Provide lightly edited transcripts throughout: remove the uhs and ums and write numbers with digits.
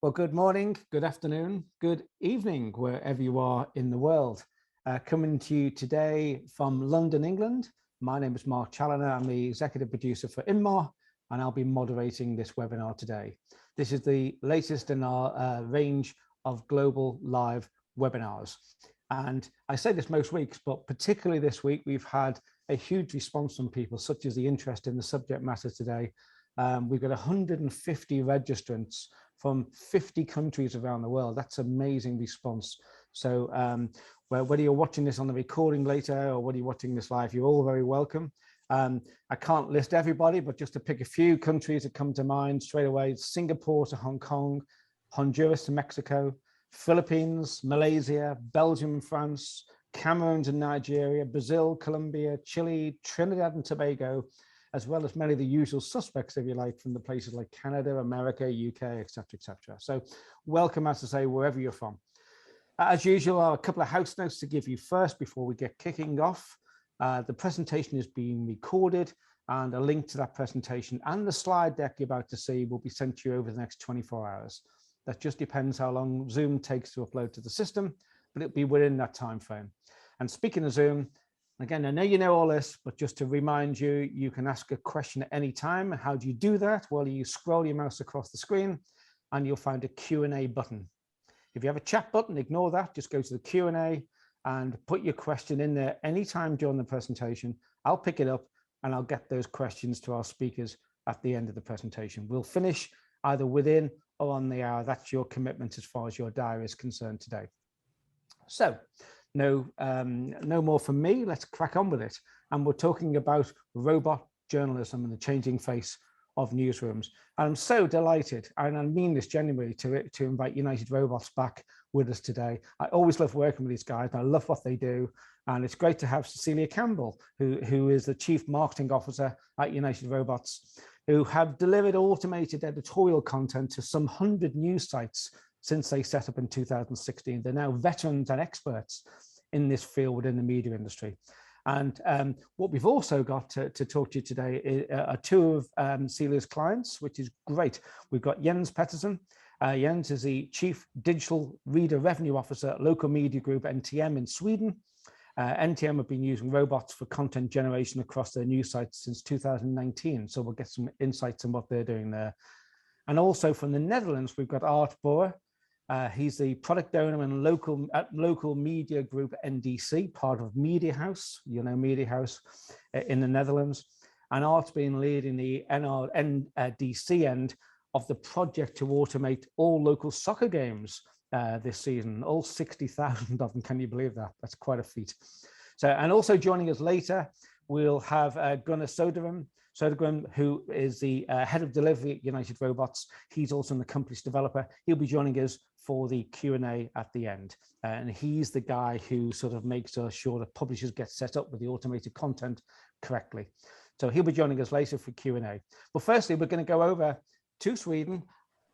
Well, good morning, good afternoon, good evening, wherever you are in the world. Coming to you today from London, England. My name is Mark Challoner. I'm the executive producer for INMA, and I'll be moderating this webinar today. This is the latest in our range of global live webinars. And I say this most weeks, but particularly this week, we've had a huge response from people, such as the interest in the subject matter today. We've got 150 registrants from 50 countries around the world. That's an amazing response. So whether you're watching this on the recording later or whether you're watching this live, you're all very welcome. I can't list everybody, but just to pick a few countries that come to mind straight away: Singapore to Hong Kong, Honduras to Mexico, Philippines, Malaysia, Belgium and France, Cameroon to Nigeria, Brazil, Colombia, Chile, Trinidad and Tobago, as well as many of the usual suspects, if you like, from the places like Canada, America, UK, etc., etc. So welcome, as I say, wherever you're from. As usual, I have a couple of house notes to give you first before we get kicking off. The presentation is being recorded, and a link to that presentation and the slide deck you're about to see will be sent to you over the next 24 hours. That just depends how long Zoom takes to upload to the system, but it'll be within that time frame. And speaking of Zoom, again, I know you know all this, but just to remind you, you can ask a question at any time. How do you do that? Well, you scroll your mouse across the screen and you'll find a Q&A button. If you have a chat button, ignore that. Just go to the Q&A and put your question in there anytime during the presentation. I'll pick it up and I'll get those questions to our speakers at the end of the presentation. We'll finish either within or on the hour. That's your commitment as far as your diary is concerned today. So, no more from me. Let's crack on with it. And we're talking about robot journalism and the changing face of newsrooms. And I'm so delighted, and I mean this genuinely, to invite United Robots back with us today. I always love working with these guys. I love what they do. And it's great to have Cecilia Campbell, who is the Chief Marketing Officer at United Robots, who have delivered automated editorial content to some 100 news sites since they set up in 2016. They're now veterans and experts in this field within the media industry. And what we've also got to talk to you today are two of Celia's clients, which is great. We've got Jens Pettersson. Jens is the Chief Digital Reader Revenue Officer at local media group NTM in Sweden. NTM have been using robots for content generation across their news sites since 2019. So we'll get some insights on what they're doing there. And also from the Netherlands, we've got Art Boer. He's the product owner and local media group NDC, part of Media House, you know, Media House in the Netherlands. And Art's been leading the NDC end of the project to automate all local soccer games this season, all 60,000 of them. Can you believe that? That's quite a feat. So, and also joining us later, we'll have Gunnar Södergren, who is the head of delivery at United Robots. He's also the company's developer. He'll be joining us for the Q&A at the end. And he's the guy who sort of makes sure that publishers get set up with the automated content correctly. So he'll be joining us later for Q&A. But firstly, we're going to go over to Sweden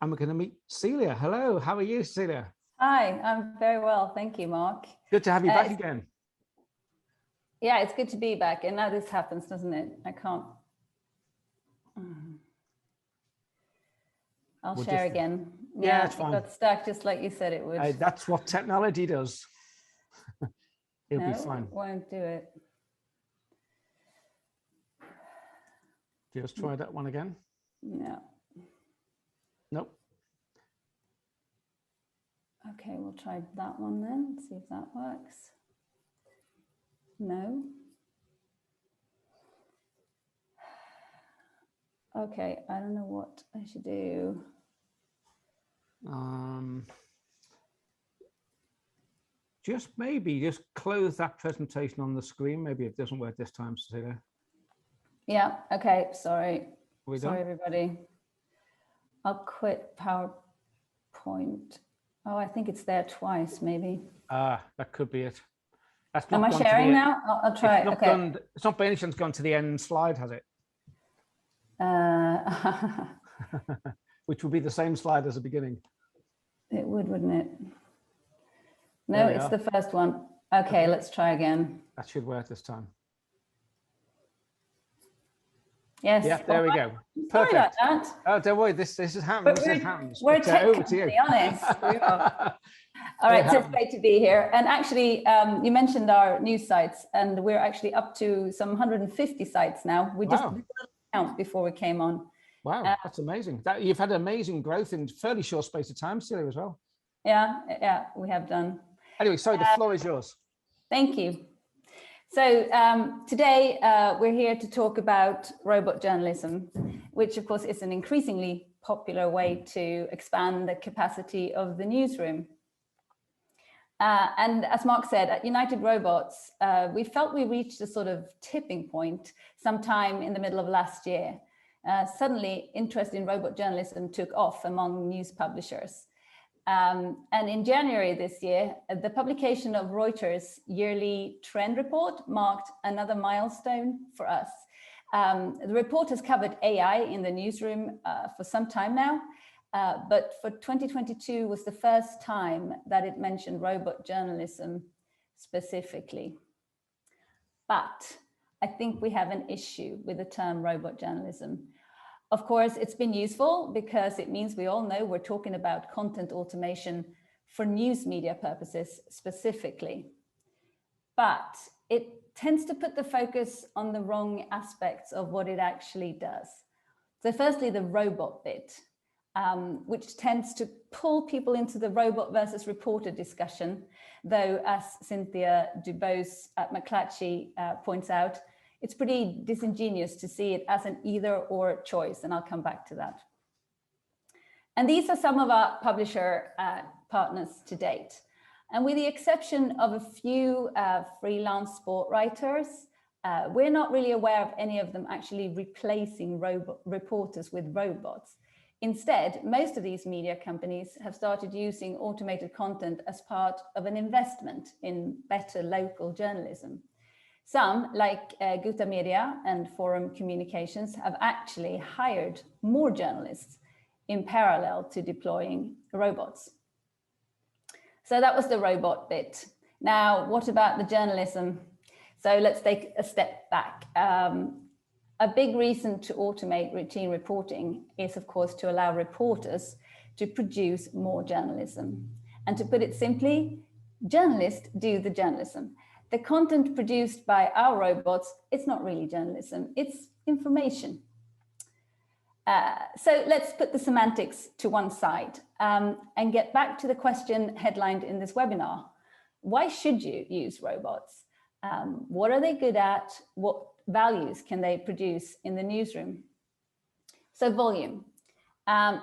and we're going to meet Celia. Hello, how are you, Celia? Hi, I'm very well. Thank you, Mark. Good to have you back again. Yeah, it's good to be back. And now this happens, doesn't it? I can't. I'll share again. Yeah, it's fine. It got stuck just like you said it would. That's what technology does. It'll be fine. Won't do it. Just try that one again. No. Nope. Okay, we'll try that one then. See if that works. No. Okay, I don't know what I should do. Just close that presentation on the screen. Maybe it doesn't work this time, Cecilia. Yeah, okay, sorry. Sorry, everybody. I'll quit PowerPoint. Oh, I think it's there twice, maybe. That could be it. That's not. Am I sharing now? I'll try. It's not by any chance gone to the end slide, has it? Which would be the same slide as the beginning. It would, wouldn't it? No, it's the first one. Okay, let's try again. That should work this time. Yes. Yeah, there we go. Sorry about Perfect. that. Oh, don't worry. This happens. This happens. We're But, tech over to you. company, honest. We are. All right, so it's great to be here. And actually, you mentioned our news sites, and we're actually up to some 150 sites now. We just did a little count before we came on. Wow, that's amazing. You've had amazing growth in fairly short space of time, Celia, as well. Yeah, we have done. Anyway, sorry, the floor is yours. Thank you. So today we're here to talk about robot journalism, which of course is an increasingly popular way to expand the capacity of the newsroom. And as Mark said, at United Robots, we felt we reached a sort of tipping point sometime in the middle of last year. Suddenly, interest in robot journalism took off among news publishers. And in January this year, the publication of Reuters' yearly trend report marked another milestone for us. The report has covered AI in the newsroom for some time now, but for 2022 was the first time that it mentioned robot journalism specifically. But I think we have an issue with the term robot journalism. Of course, it's been useful because it means we all know we're talking about content automation for news media purposes specifically. But it tends to put the focus on the wrong aspects of what it actually does. So firstly, the robot bit, which tends to pull people into the robot versus reporter discussion, though as Cynthia Dubose at McClatchy points out, it's pretty disingenuous to see it as an either or choice, and I'll come back to that. And these are some of our publisher partners to date. And with the exception of a few freelance sport writers, we're not really aware of any of them actually replacing reporters with robots. Instead, most of these media companies have started using automated content as part of an investment in better local journalism. Some, like Guta Media and Forum Communications, have actually hired more journalists in parallel to deploying robots. So that was the robot bit. Now, what about the journalism? So let's take a step back. A big reason to automate routine reporting is, of course, to allow reporters to produce more journalism. And to put it simply, journalists do the journalism. The content produced by our robots, it's not really journalism, it's information. So let's put the semantics to one side and get back to the question headlined in this webinar. Why should you use robots? What are they good at? What values can they produce in the newsroom? So volume.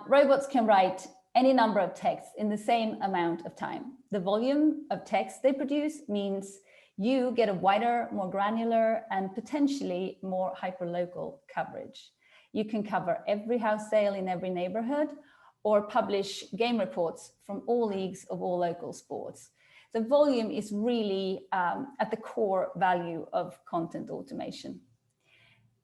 Robots can write any number of texts in the same amount of time. The volume of text they produce means you get a wider, more granular, and potentially more hyperlocal coverage. You can cover every house sale in every neighborhood or publish game reports from all leagues of all local sports. The volume is really at the core value of content automation.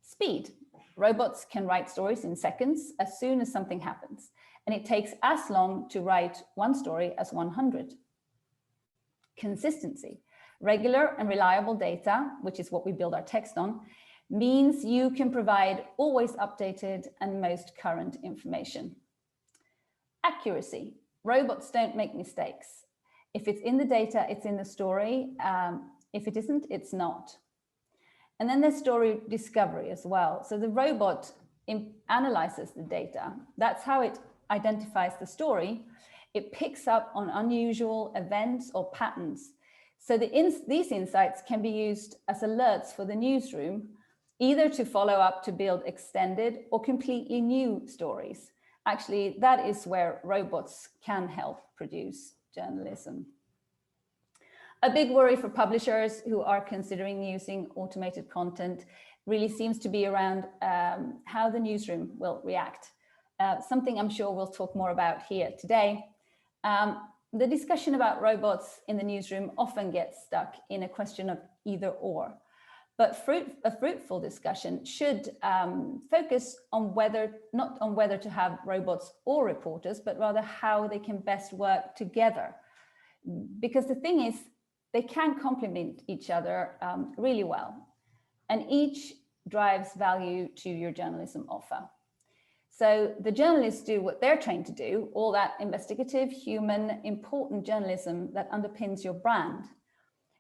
Speed. Robots can write stories in seconds as soon as something happens, and it takes as long to write one story as 100. Consistency. Regular and reliable data, which is what we build our text on, means you can provide always updated and most current information. Accuracy. Robots don't make mistakes. If it's in the data, it's in the story. If it isn't, it's not. And then there's story discovery as well. So the robot analyzes the data. That's how it identifies the story. It picks up on unusual events or patterns. So these insights can be used as alerts for the newsroom, either to follow up to build extended or completely new stories. Actually, that is where robots can help produce journalism. A big worry for publishers who are considering using automated content really seems to be around how the newsroom will react. Something I'm sure we'll talk more about here today. The discussion about robots in the newsroom often gets stuck in a question of either or. But a fruitful discussion should focus on not on whether to have robots or reporters, but rather how they can best work together. Because the thing is, they can complement each other really well. And each drives value to your journalism offer. So the journalists do what they're trained to do, all that investigative, human, important journalism that underpins your brand.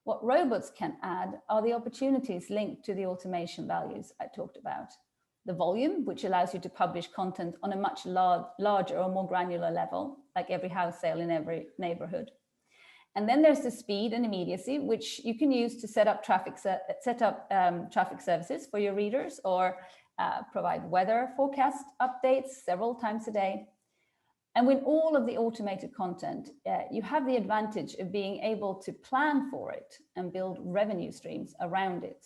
What robots can add are the opportunities linked to the automation values I talked about. The volume, which allows you to publish content on a much larger or more granular level, like every house sale in every neighborhood. And then there's the speed and immediacy, which you can use to set up traffic services for your readers, or provide weather forecast updates several times a day. And with all of the automated content, you have the advantage of being able to plan for it and build revenue streams around it.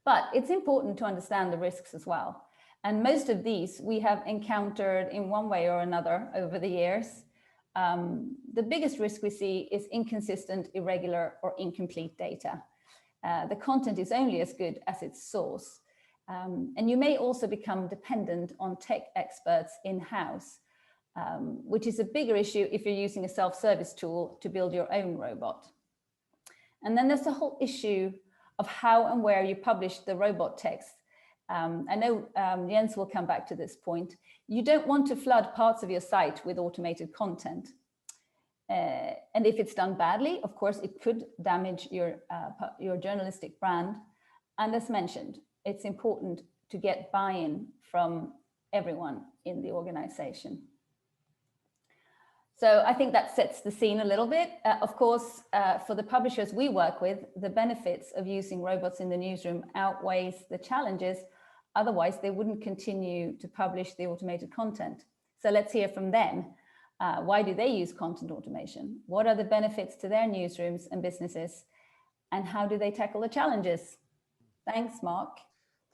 But it's important to understand the risks as well. And most of these we have encountered in one way or another over the years. The biggest risk we see is inconsistent, irregular, or incomplete data. The content is only as good as its source. And you may also become dependent on tech experts in-house, which is a bigger issue if you're using a self-service tool to build your own robot. And then there's the whole issue of how and where you publish the robot text. I know Jens will come back to this point. You don't want to flood parts of your site with automated content. And if it's done badly, of course, it could damage your journalistic brand. And as mentioned, it's important to get buy-in from everyone in the organization. So I think that sets the scene a little bit. Of course, for the publishers we work with, the benefits of using robots in the newsroom outweighs the challenges. Otherwise, they wouldn't continue to publish the automated content. So let's hear from them. Why do they use content automation? What are the benefits to their newsrooms and businesses? And how do they tackle the challenges? Thanks, Mark.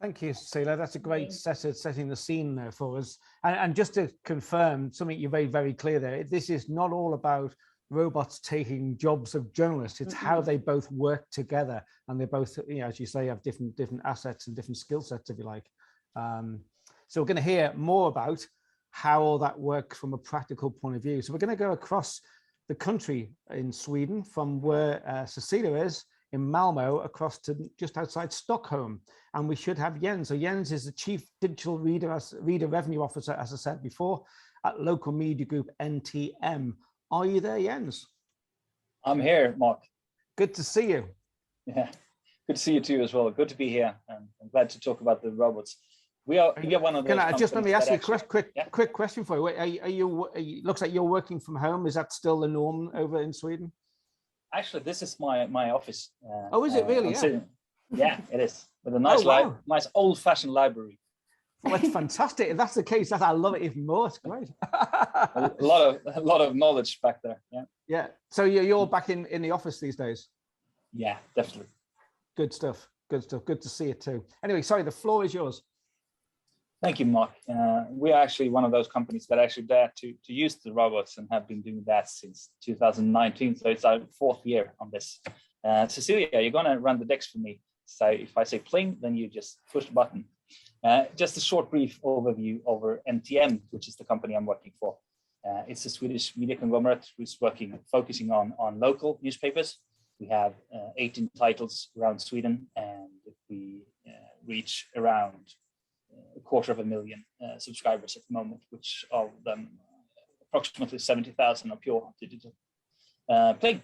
Thank you, Cecilia. That's a great setting the scene there for us. And just to confirm something you made very clear there, this is not all about robots taking jobs of journalists. It's how they both work together, and they both, as you say, have different assets and different skill sets, if you like. So we're going to hear more about how all that works from a practical point of view. So we're going to go across the country in Sweden from where Cecilia is, in Malmo, across to just outside Stockholm. And we should have Jens. So Jens is the Chief Digital Reader Revenue Officer, as I said before, at local media group NTM. Are you there, Jens? I'm here, Mark. Good to see you. Yeah, good to see you too as well. Good to be here. And I'm glad to talk about the robots. We are one of those. Can I just let me ask you a quick question for you? Are you? Looks like you're working from home. Is that still the norm over in Sweden? Actually, this is my office. Oh, is it really? Yeah, it is, with a nice, nice old-fashioned library. Well, that's fantastic. If that's the case, I love it even more. It's great. a lot of knowledge back there. Yeah. Yeah. So you're back in the office these days. Yeah, definitely. Good stuff. Good stuff. Good to see you too. Anyway, sorry, the floor is yours. Thank you, Mark. We are actually one of those companies that actually dare to use the robots and have been doing that since 2019. So it's our 4th year on this. Cecilia, you're going to run the decks for me. So if I say pling, then you just push the button. Just a short brief overview over NTM, which is the company I'm working for. It's a Swedish media conglomerate who's focusing on local newspapers. We have 18 titles around Sweden, and we reach around 250,000 subscribers at the moment, which of them approximately 70,000 are pure digital. Pling.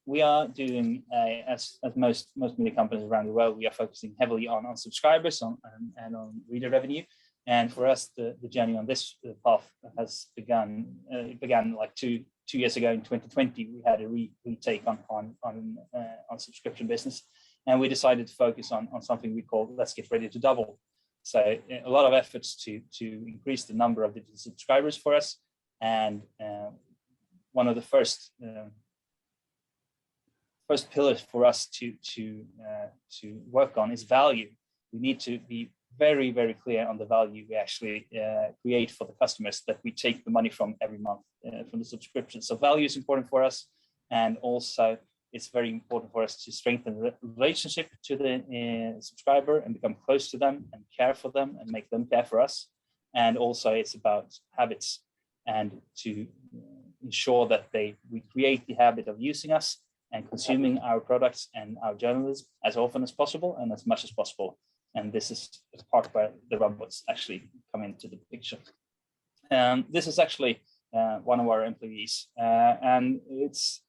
We are doing, as most media companies around the world, we are focusing heavily on subscribers and on reader revenue. And for us, the journey on this path has began like two years ago in 2020. We had a retake on subscription business, and we decided to focus on something we call Let's Get Ready to Double. So a lot of efforts to increase the number of digital subscribers for us. And one of the first pillars for us to work on is value. We need to be very, very clear on the value we actually create for the customers that we take the money from every month from the subscription. So value is important for us, and also it's very important for us to strengthen the relationship to the subscriber and become close to them and care for them and make them care for us. And also it's about habits, and to ensure that we create the habit of using us and consuming our products and our journalism as often as possible and as much as possible. And this is the part where the robots actually come into the picture. This is actually one of our employees, and it's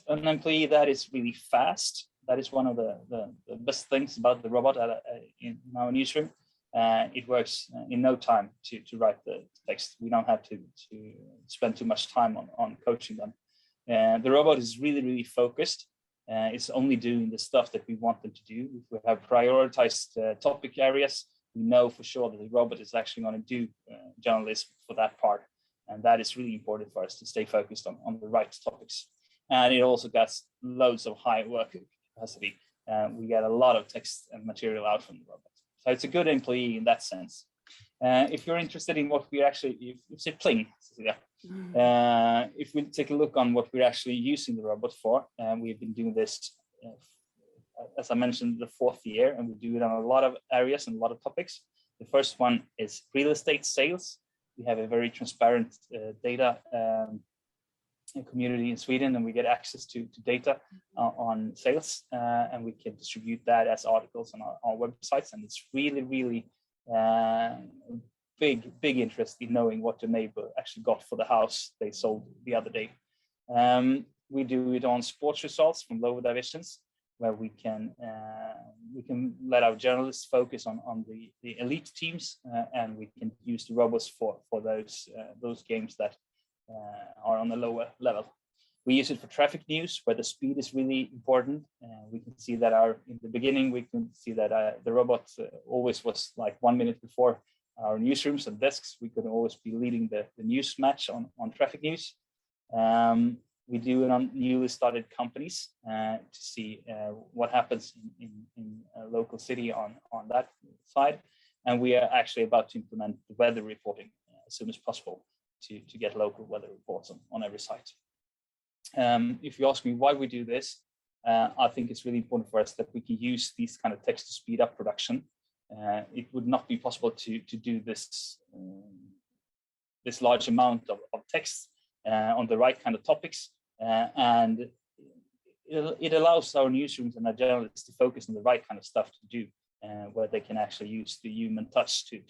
an employee that is really fast. That is one of the best things about the robot in our newsroom. It works in no time to write the text. We don't have to spend too much time on coaching them. The robot is really focused. It's only doing the stuff that we want them to do. If we have prioritized topic areas, we know for sure that the robot is actually going to do journalism for that part. And that is really important for us to stay focused on the right topics. And it also gets loads of high work capacity. We get a lot of text and material out from the robot. So it's a good employee in that sense. If you're interested in what we actually, if you say pling, Cecilia, if we take a look on what we're actually using the robot for, we've been doing this, as I mentioned, the 4th year, and we do it on a lot of areas and a lot of topics. The first one is real estate sales. We have a very transparent data community in Sweden, and we get access to data on sales, and we can distribute that as articles on our websites. And it's really big interest in knowing what the neighbor actually got for the house they sold the other day. We do it on sports results from lower divisions, where we can let our journalists focus on the elite teams, and we can use the robots for those games that are on the lower level. We use it for traffic news, where the speed is really important. We can see that in the beginning, we can see that the robot always was like 1 minute before our newsrooms and desks. We could always be leading the news match on traffic news. We do it on newly started companies to see what happens in a local city on that side. And we are actually about to implement the weather reporting as soon as possible to get local weather reports on every site. If you ask me why we do this, I think it's really important for us that we can use these kind of text to speed up production. It would not be possible to do this large amount of text on the right kind of topics, and it allows our newsrooms and our journalists to focus on the right kind of stuff to do, where they can actually use the human touch to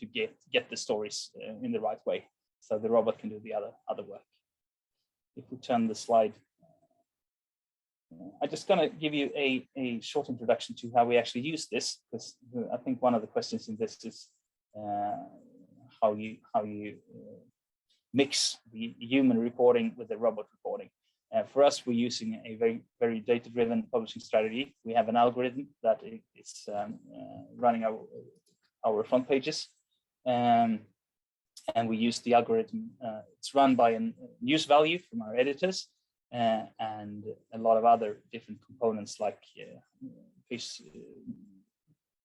get the stories in the right way. So the robot can do the other work. If we turn the slide, I'm just going to give you a short introduction to how we actually use this, because I think one of the questions in this is how you mix the human reporting with the robot reporting. For us, we're using a very data-driven publishing strategy. We have an algorithm that is running our front pages, and we use the algorithm. It's run by a news value from our editors, and a lot of other different components like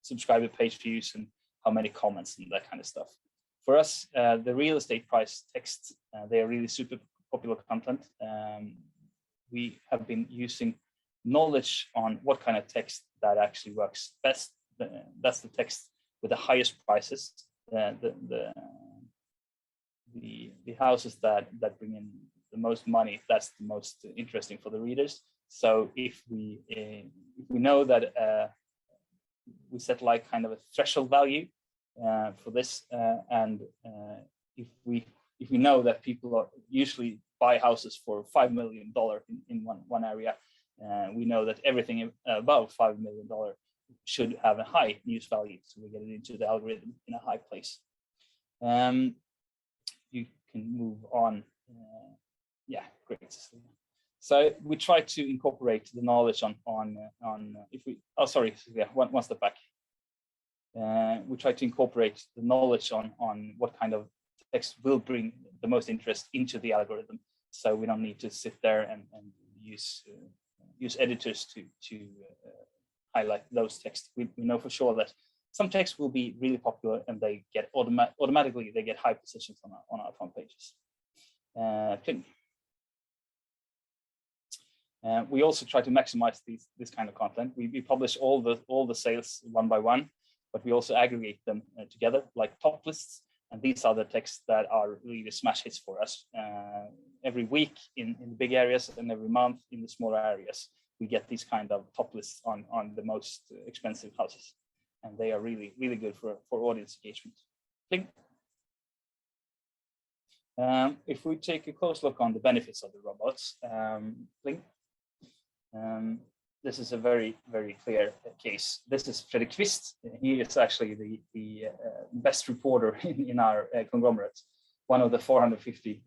subscriber page views and how many comments and that kind of stuff. For us, the real estate price texts, they are really super popular content. We have been using knowledge on what kind of text that actually works best. That's the text with the highest prices, the houses that bring in the most money. That's the most interesting for the readers. So if we know that we set like kind of a threshold value for this, and if we know that people are usually buy houses for $5 million in one area, we know that everything above $5 million should have a high news value, so we get it into the algorithm in a high place. You can move on. Yeah, great. So we try to incorporate the knowledge on if we, oh sorry, yeah, one step back. We try to incorporate the knowledge on what kind of text will bring the most interest into the algorithm, so we don't need to sit there and use editors to highlight those texts. We know for sure that some texts will be really popular and they get automatically they get high positions on our front pages. We also try to maximize this kind of content. We publish all the sales one by one, but we also aggregate them together like top lists. And these are the texts that are really smash hits for us every week in the big areas and every month in the smaller areas. we get these kind of top lists on the most expensive houses, and they are really, really good for audience engagement. If we take a close look on the benefits of the robots, this is a very, very clear case. This is Fredrik Kvist. He is actually the best reporter in our conglomerate, one of the 450.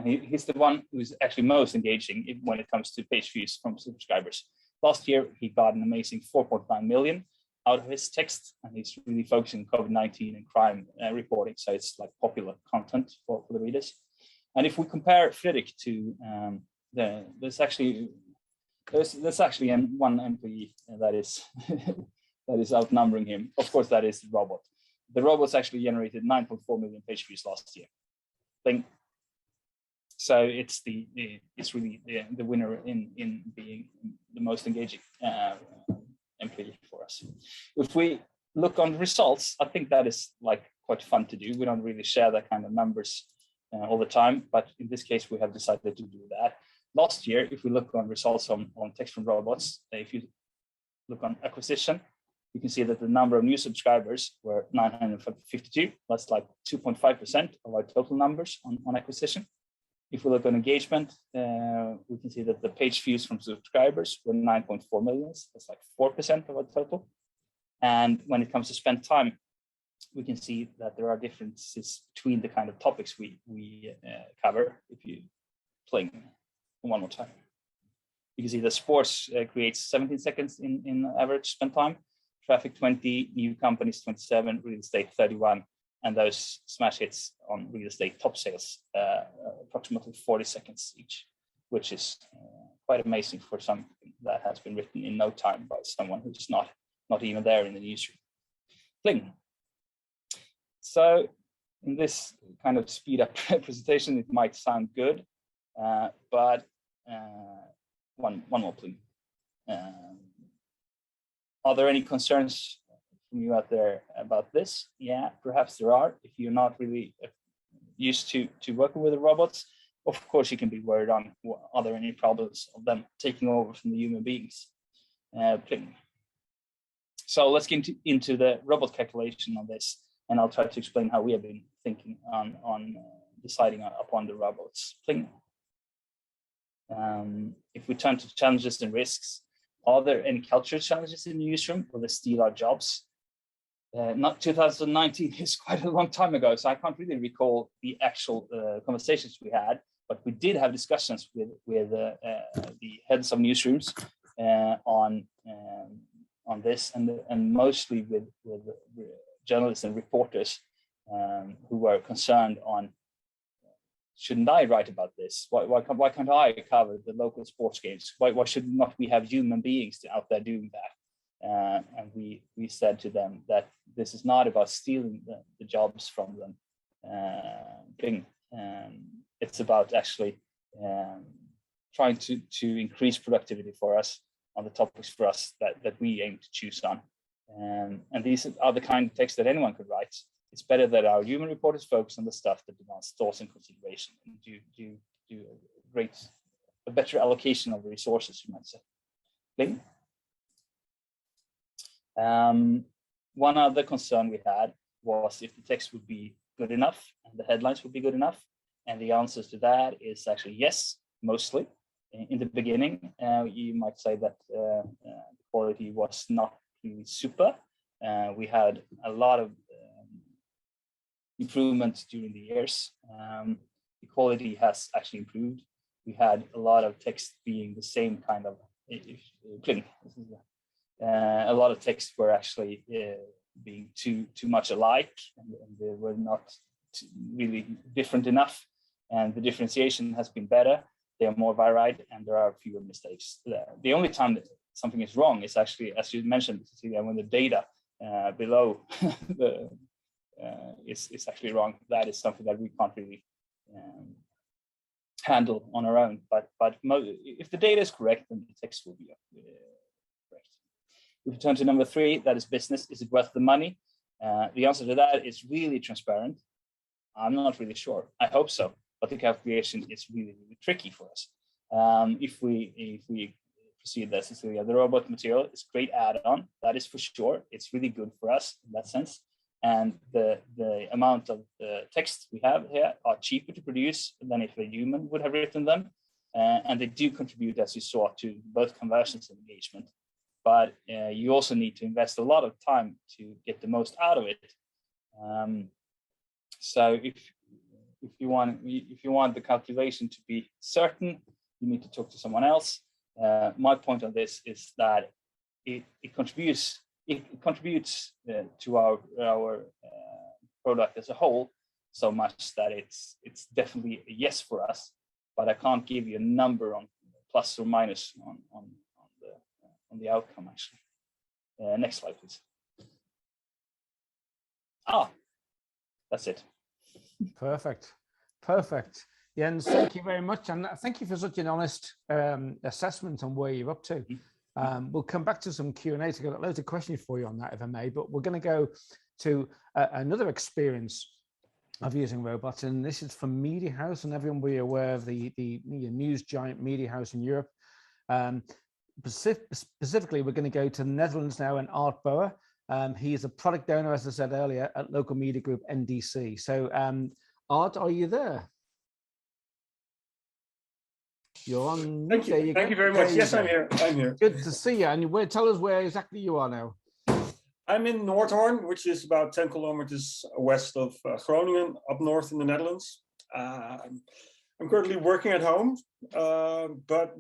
He's the one who's actually most engaging when it comes to page views from subscribers. Last year, he got an amazing 4.9 million out of his text, and he's really focusing on COVID-19 and crime reporting. So it's like popular content for the readers. And if we compare Fredrik to there's actually one employee that is that is outnumbering him. Of course, that is the robot. The robots actually generated 9.4 million page views last year. So it's really the winner in being the most engaging employee for us. If we look on the results, I think that is like quite fun to do. We don't really share that kind of numbers all the time, but in this case, we have decided to do that. Last year, if we look on results on text from robots, if you look on acquisition, you can see that the number of new subscribers were 952. That's like 2.5% of our total numbers on acquisition. If we look on engagement, we can see that the page views from subscribers were 9.4 million. That's like 4% of our total. And when it comes to spent time, we can see that there are differences between the kind of topics we cover. If you play one more time, you can see the sports creates 17 seconds in average spend time, traffic 20, new companies 27, real estate 31, and those smash hits on real estate top sales approximately 40 seconds each, which is quite amazing for something that has been written in no time by someone who's not even there in the newsroom. Pling. So in this kind of speed up presentation, it might sound good, but one more pling. Are there any concerns from you out there about this? Yeah, perhaps there are. If you're not really used to working with the robots, of course you can be worried on, are there any problems of them taking over from the human beings? Pling. So let's get into the robot calculation on this, and I'll try to explain how we have been thinking on deciding upon the robots. Pling. If we turn to challenges and risks, are there any cultural challenges in the newsroom? Will they steal our jobs? Not 2019 is quite a long time ago, so I can't really recall the actual conversations we had, but we did have discussions with the heads of newsrooms on this, and mostly with journalists and reporters who were concerned on, shouldn't I write about this? Why can't I cover the local sports games? Why should not we have human beings out there doing that? And we said to them that this is not about stealing the jobs from them. It's about actually trying to increase productivity for us on the topics for us that we aim to choose on. And these are the kind of text that anyone could write. It's better that our human reporters focus on the stuff that demands thoughts and consideration, and do a better allocation of the resources, you might say. Ling? One other concern we had was if the text would be good enough and the headlines would be good enough. And the answer to that is actually yes, mostly. In the beginning, you might say that the quality was not really super. We had a lot of improvements during the years. The quality has actually improved. We had a lot of text being the same kind of a lot of texts were actually being too much alike, and they were not really different enough. And the differentiation has been better. They are more varied, and there are fewer mistakes. The only time that something is wrong is actually, as you mentioned, Cecilia, when the data below is actually wrong. That is something that we can't really handle on our own. But if the data is correct, then the text will be correct. If we turn to number 3, that is business. Is it worth the money? The answer to that is really transparent. I'm not really sure. I hope so, but the calculation is really, really tricky for us. If we see that, Cecilia. The robot material is great add-on, that is for sure. It's really good for us in that sense. And the amount of text we have here are cheaper to produce than if a human would have written them. And they do contribute, as you saw, to both conversions and engagement. But you also need to invest a lot of time to get the most out of it. So if you want the calculation to be certain, you need to talk to someone else. My point on this is that it contributes to our product as a whole so much that it's definitely a yes for us. But I can't give you a number on plus or minus on the outcome actually. Next slide, please. That's it. Perfect. Jens, thank you very much, and thank you for such an honest assessment on where you're up to. We'll come back to some Q&A to get loads of questions for you on that, if I may, but we're going to go to another experience of using robots, and this is from Media House, and everyone will be aware of the news giant Media House in Europe. Specifically, we're going to go to the Netherlands now, and Art Boer. He is a product owner, as I said earlier, at local media group NDC. So, Art, are you there? You're on. Thank you. Thank you very much. Yes, I'm here. Good to see you. And tell us where exactly you are now. I'm in Noordhoorn, which is about 10 kilometers west of Groningen, up north in the Netherlands. I'm currently working at home, but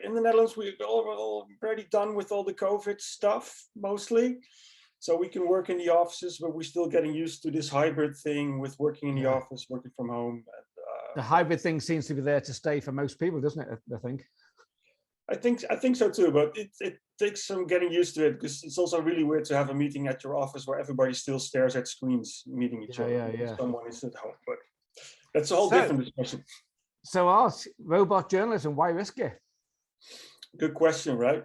in the Netherlands, we're already done with all the COVID stuff, mostly. So we can work in the offices, but we're still getting used to this hybrid thing with working in the office, working from home. And, the hybrid thing seems to be there to stay for most people, doesn't it? I think. I think so too, but it takes some getting used to it, because it's also really weird to have a meeting at your office where everybody still stares at screens, meeting each other. Yeah. Someone is at home, but that's a whole different discussion. So, Art, robot journalism, why risk it? Good question, right?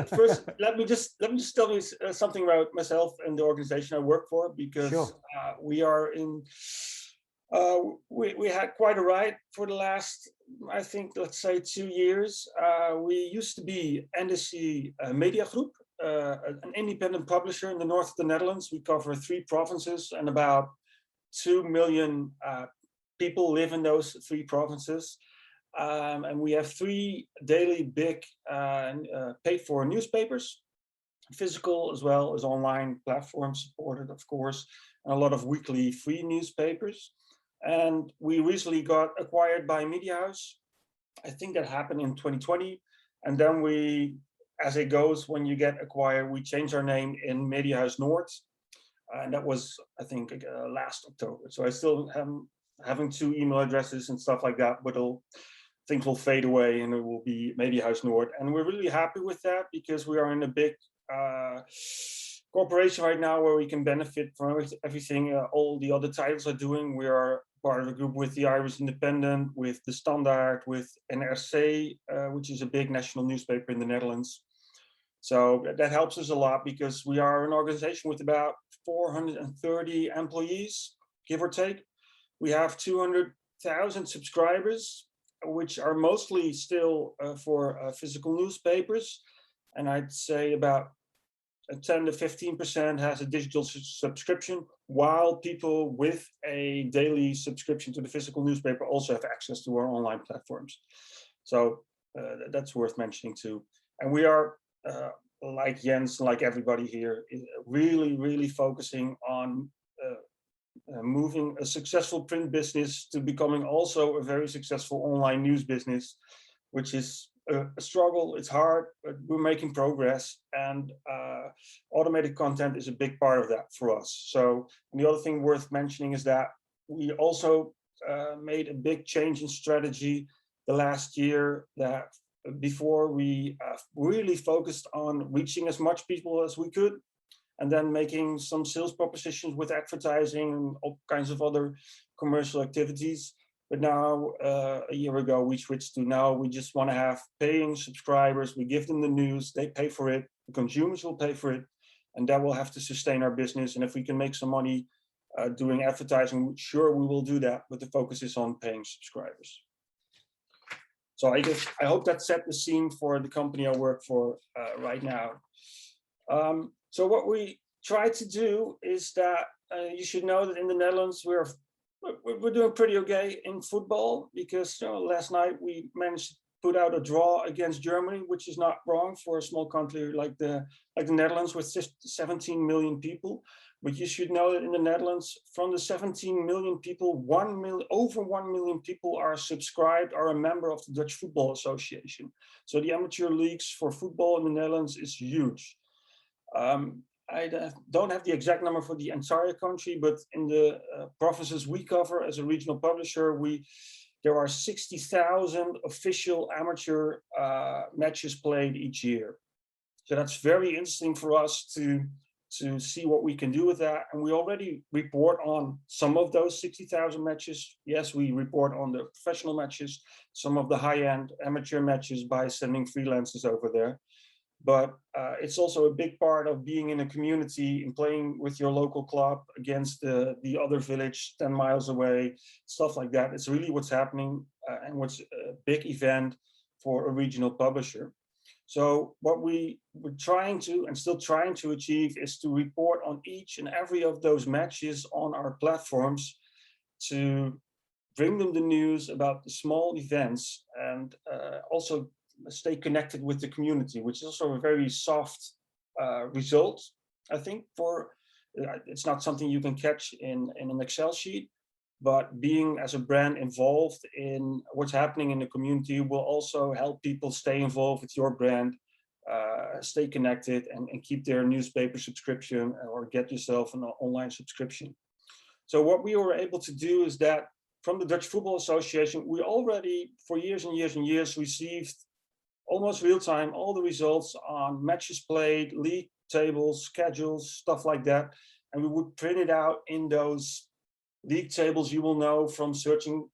First, let me just tell you something about myself and the organization I work for, because we are in. We had quite a ride for the last, I think, let's say 2 years. We used to be NDC Media Group, an independent publisher in the north of the Netherlands. We cover 3 provinces, and about 2 million people live in those 3 provinces. And we have 3 daily big paid-for newspapers, physical as well as online platforms supported, of course, and a lot of weekly free newspapers. And we recently got acquired by Media House. I think that happened in 2020. And then we, as it goes, when you get acquired, we changed our name in Media House Noord. And that was, I think, last October. So I still am having 2 email addresses and stuff like that, but things will fade away and it will be Media House Noord. And we're really happy with that, because we are in a big corporation right now where we can benefit from everything all the other titles are doing. We are part of a group with the Irish Independent, with the Standaard, with NRC, which is a big national newspaper in the Netherlands. So that helps us a lot, because we are an organization with about 430 employees, give or take. We have 200,000 subscribers, which are mostly still for physical newspapers. And I'd say about 10 to 15% has a digital subscription, while people with a daily subscription to the physical newspaper also have access to our online platforms. So that's worth mentioning too. And we are, like Jens, like everybody here, really, really focusing on moving a successful print business to becoming also a very successful online news business, which is a struggle. It's hard, but we're making progress, and automated content is a big part of that for us. So, and the other thing worth mentioning is that we also made a big change in strategy the last year. That before we really focused on reaching as much people as we could, and then making some sales propositions with advertising and all kinds of other commercial activities. But now, a year ago, we switched to now we just want to have paying subscribers. We give them the news, they pay for it, the consumers will pay for it, and that will have to sustain our business. And if we can make some money doing advertising, sure, we will do that, but the focus is on paying subscribers. So I hope that set the scene for the company I work for right now. So what we try to do is that you should know that in the Netherlands we're doing pretty okay in football, because last night we managed to put out a draw against Germany, which is not wrong for a small country like the Netherlands with 17 million people. But you should know that in the Netherlands, from the 17 million people, over 1 million people are subscribed, are a member of the Dutch Football Association. So the amateur leagues for football in the Netherlands is huge. I don't have the exact number for the entire country, but in the provinces we cover as a regional publisher, there are 60,000 official amateur matches played each year. So that's very interesting for us to see what we can do with that. And we already report on some of those 60,000 matches. Yes, we report on the professional matches, some of the high-end amateur matches by sending freelancers over there. But it's also a big part of being in a community and playing with your local club against the other village 10 miles away, stuff like that. It's really what's happening and what's a big event for a regional publisher. So what we're trying to and still trying to achieve is to report on each and every of those matches on our platforms, to bring them the news about the small events, and also stay connected with the community, which is also a very soft result, I think. It's not something you can catch in an Excel sheet, but being as a brand involved in what's happening in the community will also help people stay involved with your brand, stay connected, and keep their newspaper subscription or get yourself an online subscription. So what we were able to do is that from the Dutch Football Association, we already for years and years and years received almost real time all the results on matches played, league tables, schedules, stuff like that. And we would print it out in those league tables you will know from searching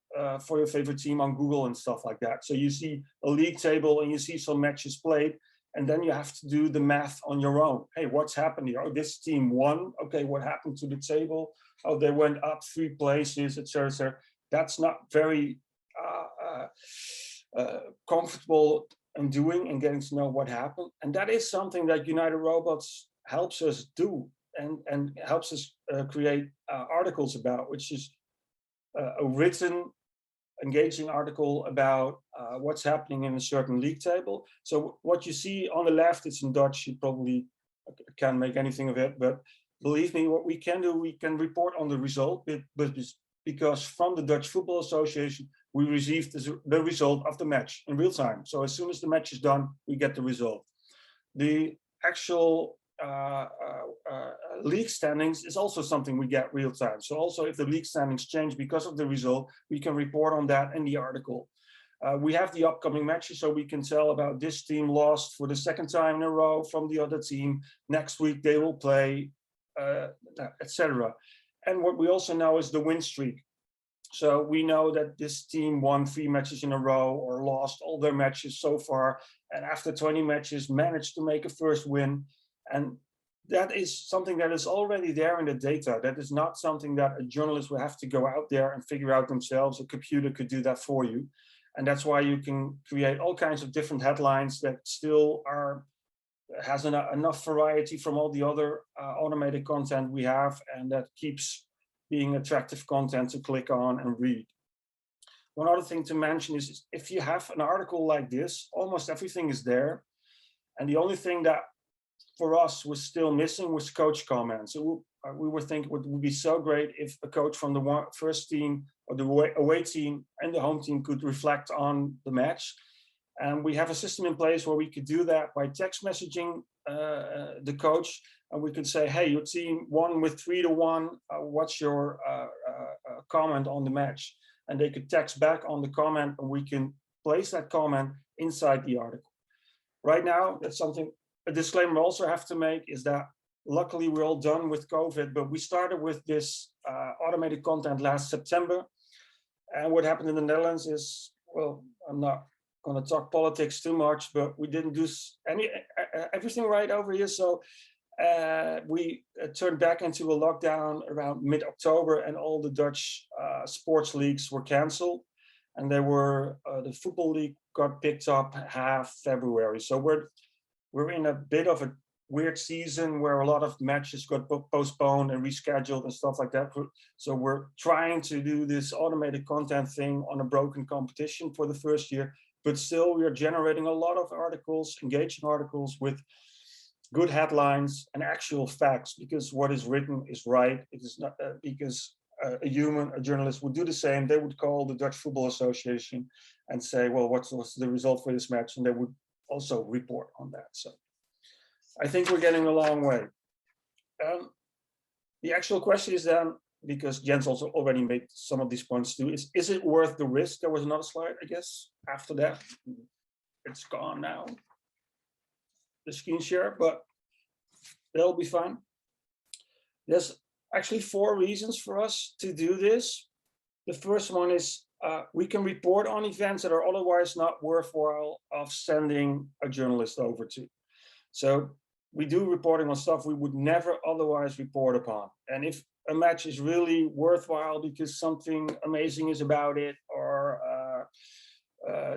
for your favorite team on Google and stuff like that. So you see a league table and you see some matches played, and then you have to do the math on your own. Hey, what's happened here? Oh, this team won. Okay, what happened to the table? Oh, they went up 3 places, etc., etc. That's not very comfortable in doing and getting to know what happened. And that is something that United Robots helps us do and helps us create articles about, which is a written, engaging article about what's happening in a certain league table. So what you see on the left, it's in Dutch, you probably can't make anything of it, but believe me, what we can do, we can report on the result, but because from the Dutch Football Association, we received the result of the match in real time. So as soon as the match is done, we get the result. The actual league standings is also something we get real time. So also if the league standings change because of the result, we can report on that in the article. We have the upcoming matches, so we can tell about this team lost for the 2nd time in a row from the other team. Next week they will play, etc. And what we also know is the win streak. So we know that this team won 3 matches in a row or lost all their matches so far, and after 20 matches managed to make a first win. And that is something that is already there in the data. That is not something that a journalist will have to go out there and figure out themselves. A computer could do that for you. And that's why you can create all kinds of different headlines that still has enough variety from all the other automated content we have, and that keeps being attractive content to click on and read. One other thing to mention is if you have an article like this, almost everything is there. And the only thing that for us was still missing was coach comments. So we were thinking it would be so great if a coach from the first team or the away team and the home team could reflect on the match. And we have a system in place where we could do that by text messaging the coach. And we could say, hey, your team won with 3-1. What's your comment on the match? And they could text back on the comment, and we can place that comment inside the article. Right now, that's something, a disclaimer I also have to make is that luckily we're all done with COVID, but we started with this automated content last September. And what happened in the Netherlands is, well, I'm not going to talk politics too much, but we didn't do everything right over here. So we turned back into a lockdown around mid-October, and all the Dutch sports leagues were canceled. and they were the football league got picked up half February. So we're in a bit of a weird season where a lot of matches got postponed and rescheduled and stuff like that. So we're trying to do this automated content thing on a broken competition for the first year, but still we are generating a lot of articles, engaging articles with good headlines and actual facts, because what is written is right. It is not because a journalist would do the same. They would call the Dutch Football Association and say, well, what's the result for this match? And they would also report on that. So I think we're getting a long way. The actual question is then, because Jens also already made some of these points too, is it worth the risk? There was another slide, I guess, after that. It's gone now, the screen share, but that'll be fine. There's actually 4 reasons for us to do this. The first one is we can report on events that are otherwise not worthwhile of sending a journalist over to. So we do reporting on stuff we would never otherwise report upon. And if a match is really worthwhile because something amazing is about it, or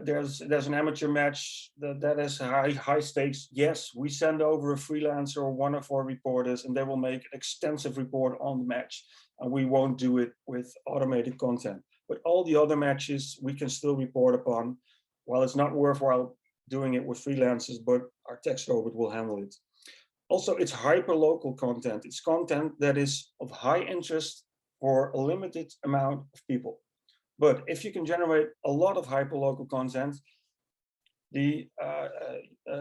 there's an amateur match that has high stakes, yes, we send over a freelancer or one of our reporters, and they will make an extensive report on the match. And we won't do it with automated content. But all the other matches we can still report upon, while it's not worthwhile doing it with freelancers, but our text robot will handle it. Also, it's hyper-local content. It's content that is of high interest for a limited amount of people. But if you can generate a lot of hyper-local content, the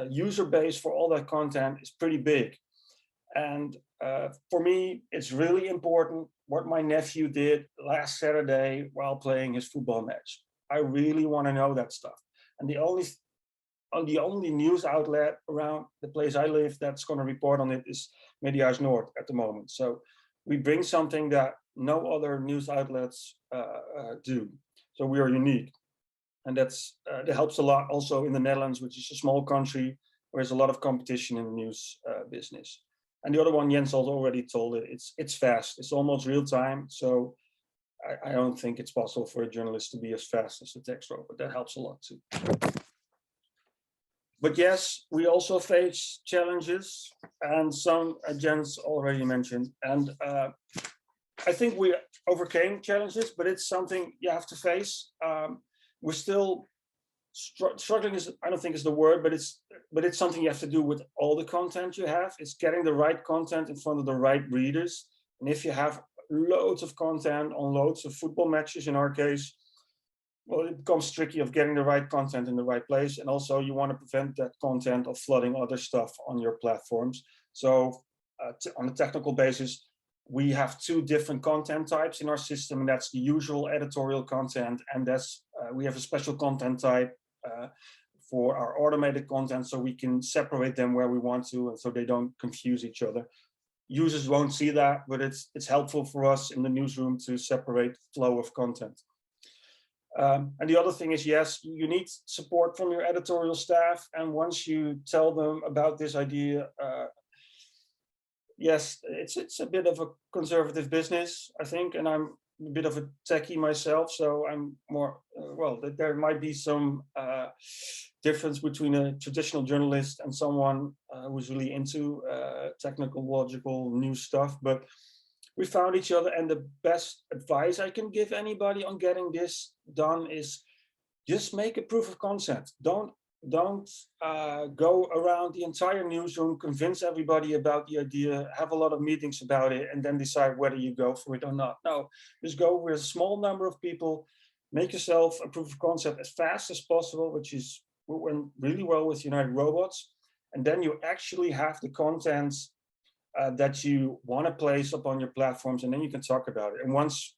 user base for all that content is pretty big. And for me, it's really important what my nephew did last Saturday while playing his football match. I really want to know that stuff. And the only news outlet around the place I live that's going to report on it is Media's Noord at the moment. So we bring something that no other news outlets do. So we are unique. And that helps a lot also in the Netherlands, which is a small country where there's a lot of competition in the news business. And the other one, Jens already told it, it's fast. It's almost real time. So I don't think it's possible for a journalist to be as fast as the text robot. That helps a lot too. But yes, we also face challenges, and some Jens already mentioned. And I think we overcame challenges, but it's something you have to face. We're still struggling, I don't think is the word, but it's something you have to do with all the content you have. It's getting the right content in front of the right readers. And if you have loads of content on loads of football matches, in our case, well, it becomes tricky of getting the right content in the right place. And also you want to prevent that content of flooding other stuff on your platforms. So on a technical basis, we have 2 different content types in our system, and that's the usual editorial content. And that's we have a special content type for our automated content, so we can separate them where we want to, and so they don't confuse each other. Users won't see that, but it's helpful for us in the newsroom to separate flow of content. And the other thing is, yes, you need support from your editorial staff. And once you tell them about this idea, yes, it's a bit of a conservative business, I think, and I'm a bit of a techie myself, so I'm more, well, there might be some difference between a traditional journalist and someone who's really into technical, logical, new stuff. But we found each other, and the best advice I can give anybody on getting this done is just make a proof of concept. Don't go around the entire newsroom, convince everybody about the idea, have a lot of meetings about it, and then decide whether you go for it or not. No, just go with a small number of people, make yourself a proof of concept as fast as possible, which is went really well with United Robots. And then you actually have the content that you want to place up on your platforms, and then you can talk about it. And once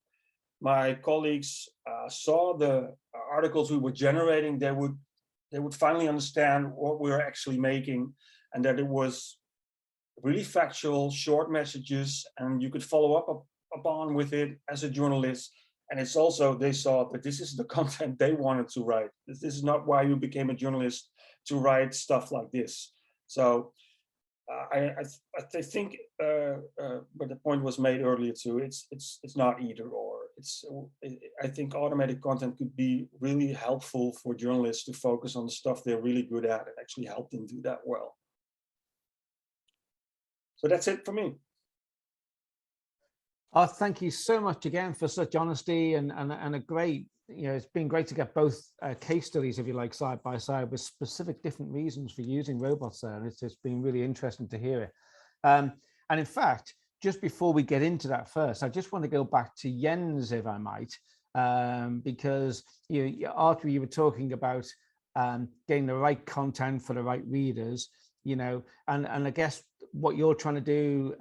my colleagues saw the articles we were generating, they would finally understand what we were actually making, and that it was really factual, short messages, and you could follow up upon with it as a journalist. And it's also, they saw that this is the content they wanted to write. This is not why you became a journalist, to write stuff like this. So I think, but the point was made earlier too. It's not either or. I think automated content could be really helpful for journalists to focus on the stuff they're really good at and actually help them do that well. So that's it for me. Oh, thank you so much again for such honesty and a great, it's been great to get both case studies, if you like, side by side with specific different reasons for using robots there. And it's been really interesting to hear it. And in fact, just before we get into that first, I just want to go back to Jens, if I might, because Arthur, you were talking about getting the right content for the right readers, and I guess what you're trying to do,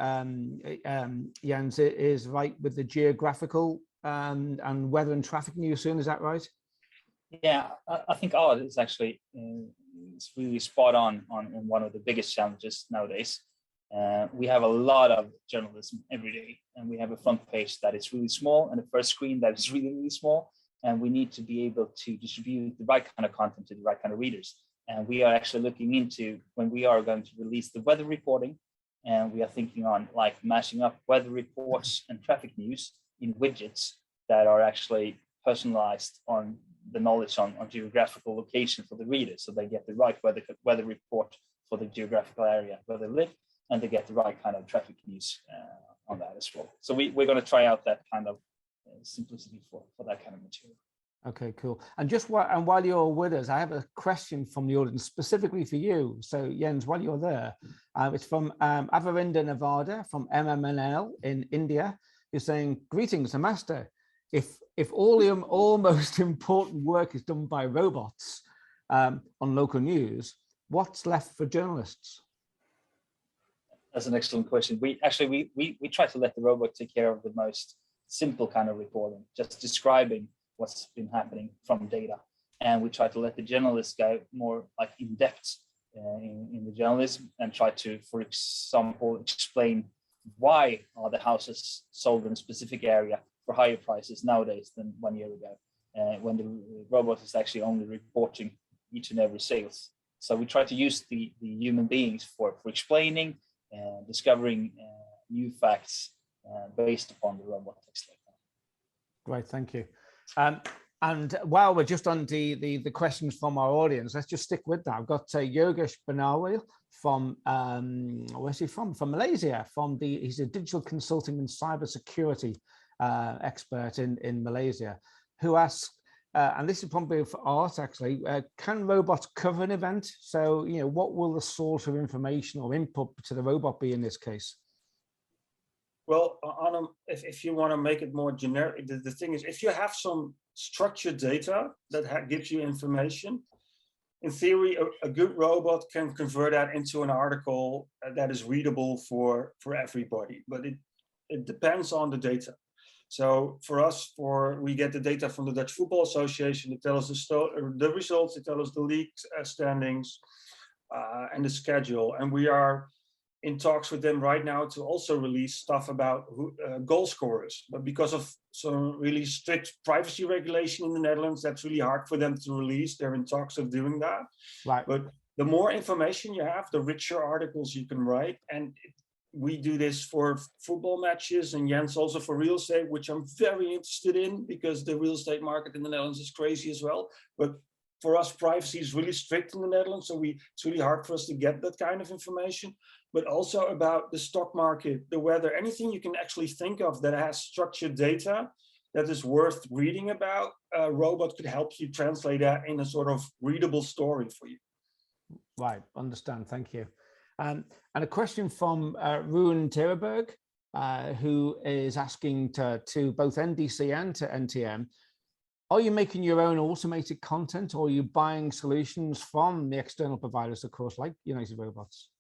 Jens, is right with the geographical and weather and traffic news soon. Is that right? Yeah, I think ours is actually it's really spot on one of the biggest challenges nowadays. We have a lot of journalism every day, and we have a front page that is really small and a first screen that is really, really small. And we need to be able to distribute the right kind of content to the right kind of readers. And we are actually looking into when we are going to release the weather reporting, and we are thinking on like mashing up weather reports and traffic news in widgets that are actually personalized on the knowledge on geographical location for the reader, so they get the right weather report for the geographical area where they live, and they get the right kind of traffic news on that as well. So we're going to try out that kind of simplicity for that kind of material. Okay, cool. And while you're with us, I have a question from the audience specifically for you. So Jens, while you're there, it's from Avarinda Nevada from MMNL in India, who's saying, "Greetings, Master. If all the most important work is done by robots on local news, what's left for journalists?" That's an excellent question. We try to let the robot take care of the most simple kind of reporting, just describing what's been happening from data. And we try to let the journalists go more like in depth in the journalism and try to, for example, explain why are the houses sold in a specific area for higher prices nowadays than 1 year ago, when the robot is actually only reporting each and every sales. So we try to use the human beings for explaining and discovering new facts based upon the robot text like that. Great, thank you. And while we're just on the questions from our audience, let's just stick with that. I've got Yogesh Banawal from, where's he from? From Malaysia. He's a digital consulting and cybersecurity expert in Malaysia, who asks, and this is probably for Art actually, can robots cover an event? So, what will the source of information or input to the robot be in this case? Well, if you want to make it more generic, the thing is, if you have some structured data that gives you information, in theory, a good robot can convert that into an article that is readable for everybody, but it depends on the data. So for us, we get the data from the Dutch Football Association. It tells us the results, it tells us the league standings and the schedule. And we are in talks with them right now to also release stuff about goal scorers. But because of some really strict privacy regulation in the Netherlands, that's really hard for them to release. They're in talks of doing that. Right. But the more information you have, the richer articles you can write. And we do this for football matches, and Jens also for real estate, which I'm very interested in because the real estate market in the Netherlands is crazy as well. But for us, privacy is really strict in the Netherlands, so it's really hard for us to get that kind of information. But also about the stock market, the weather, anything you can actually think of that has structured data that is worth reading about, a robot could help you translate that in a sort of readable story for you. Right, understand, thank you. And a question from Ruan Teraberg, who is asking to both NDC and to NTM, are you making your own automated content, or are you buying solutions from the external providers, of course, like United Robots?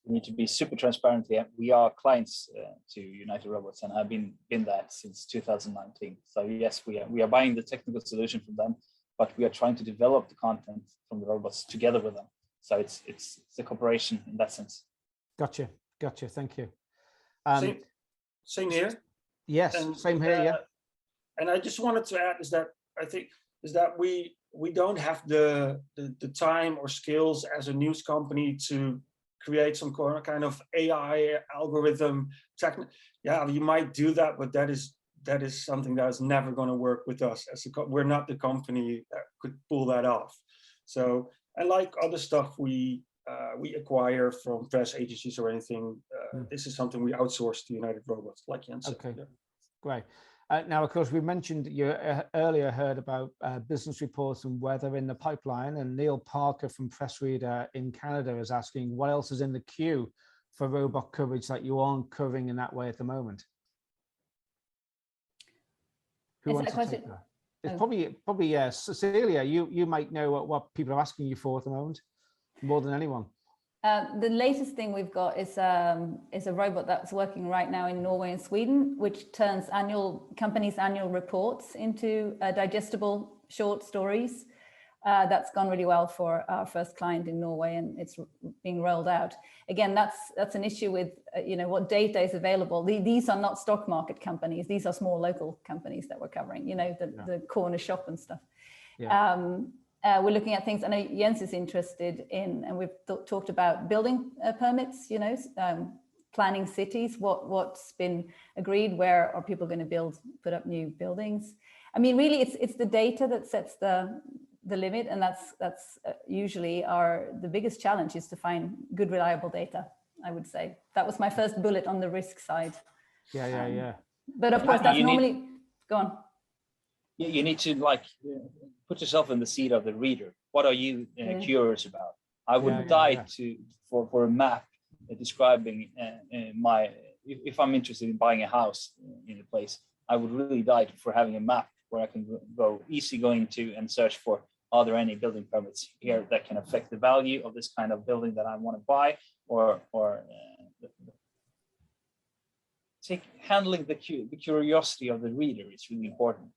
We need to be super transparent here. We are clients to United Robots and have been that since 2019. So yes, we are buying the technical solution from them, but we are trying to develop the content from the robots together with them. So it's a cooperation in that sense. Gotcha. Thank you. Same here. Yes, and, same here. Yeah. And I just wanted to add is that we don't have the time or skills as a news company to create some kind of AI algorithm. Yeah, you might do that, but that is that is something that is never going to work with us. We're not the company that could pull that off. So, and like other stuff we acquire from press agencies or anything, this is something we outsource to United Robots, like Jens said. Okay, great. Now, of course, we mentioned you earlier heard about business reports and weather in the pipeline, and Neil Parker from Press Reader in Canada is asking what else is in the queue for robot coverage that you aren't covering in that way at the moment. Who wants to take that? It's probably Cecilia. You might know what people are asking you for at the moment more than anyone. The latest thing we've got is a robot that's working right now in Norway and Sweden, which turns companies' annual reports into digestible short stories. That's gone really well for our first client in Norway, and it's being rolled out. Again, that's an issue with what data is available. These are not stock market companies. These are small local companies that we're covering. The corner shop and stuff. Yeah. We're looking at things. I know Jens is interested in, and we've talked about building permits. Planning cities. What's been agreed? Where are people going to put up new buildings? I mean, really, it's the data that sets the limit, and that's usually the biggest challenge is to find good, reliable data. I would say that was my first bullet on the risk side. Yeah. But of course, that's normally go on. You need to put yourself in the seat of the reader. What are you curious about? I would die for a map describing if I'm interested in buying a house in a place. I would really die for having a map where I can go to and search for, are there any building permits here that can affect the value of this kind of building that I want to buy, or handling the curiosity of the reader is really important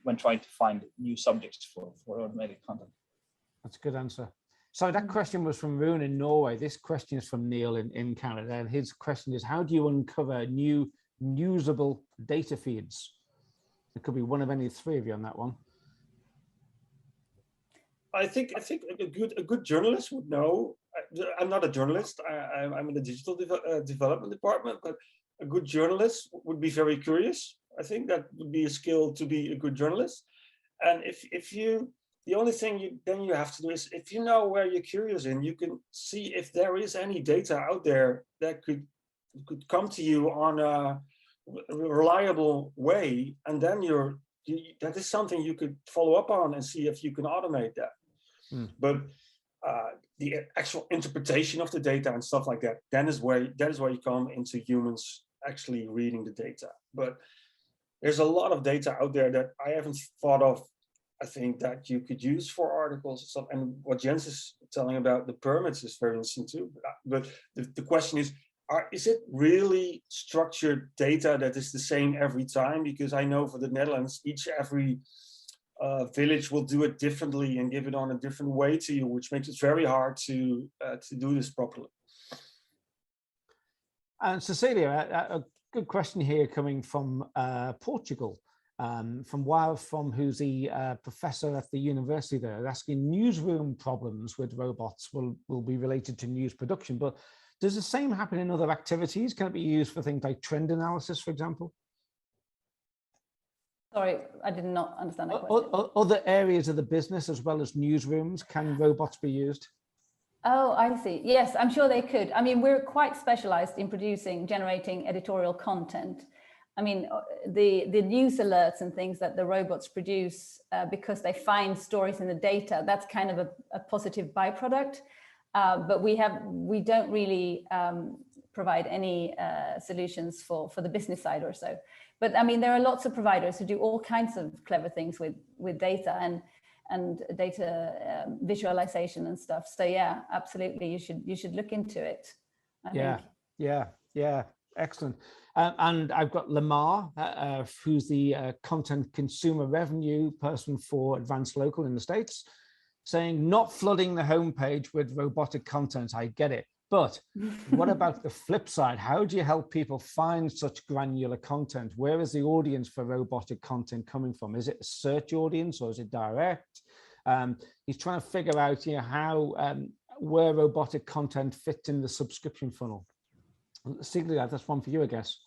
when trying to find new subjects for automated content. That's a good answer. So that question was from Rune in Norway. This question is from Neil in Canada, and his question is, how do you uncover new usable data feeds? It could be one of any three of you on that one. I think a good journalist would know. I'm not a journalist. I'm in the digital development department, but a good journalist would be very curious. I think that would be a skill to be a good journalist. And the only thing you have to do is, if you know where you're curious in, you can see if there is any data out there that could come to you on a reliable way, and then that is something you could follow up on and see if you can automate that. But the actual interpretation of the data and stuff like that, that is where you come into humans actually reading the data. But there's a lot of data out there that I haven't thought of, I think, that you could use for articles and stuff. And what Jens is telling about the permits is very interesting too. But the question is it really structured data that is the same every time? Because I know for the Netherlands, every village will do it differently and give it on a different way to you, which makes it very hard to do this properly. And Cecilia, a good question here coming from Portugal, from Wow, who's the professor at the university there, asking newsroom problems with robots will be related to news production, but does the same happen in other activities? Can it be used for things like trend analysis, for example? Sorry, I did not understand that question. Other areas of the business as well as newsrooms, can robots be used? Oh, I see. Yes, I'm sure they could. I mean, we're quite specialized in generating editorial content. I mean, the news alerts and things that the robots produce because they find stories in the data, that's kind of a positive byproduct. But we don't really provide any solutions for the business side or so. But I mean, there are lots of providers who do all kinds of clever things with data and data visualization and stuff. So yeah, absolutely, you should look into it. I think. Yeah, excellent. And I've got Lamar, who's the content consumer revenue person for Advanced Local in the States, saying not flooding the homepage with robotic content. I get it. But what about the flip side? How do you help people find such granular content? Where is the audience for robotic content coming from? Is it a search audience or is it direct? He's trying to figure out how where robotic content fits in the subscription funnel. Celia, that's one for you, I guess.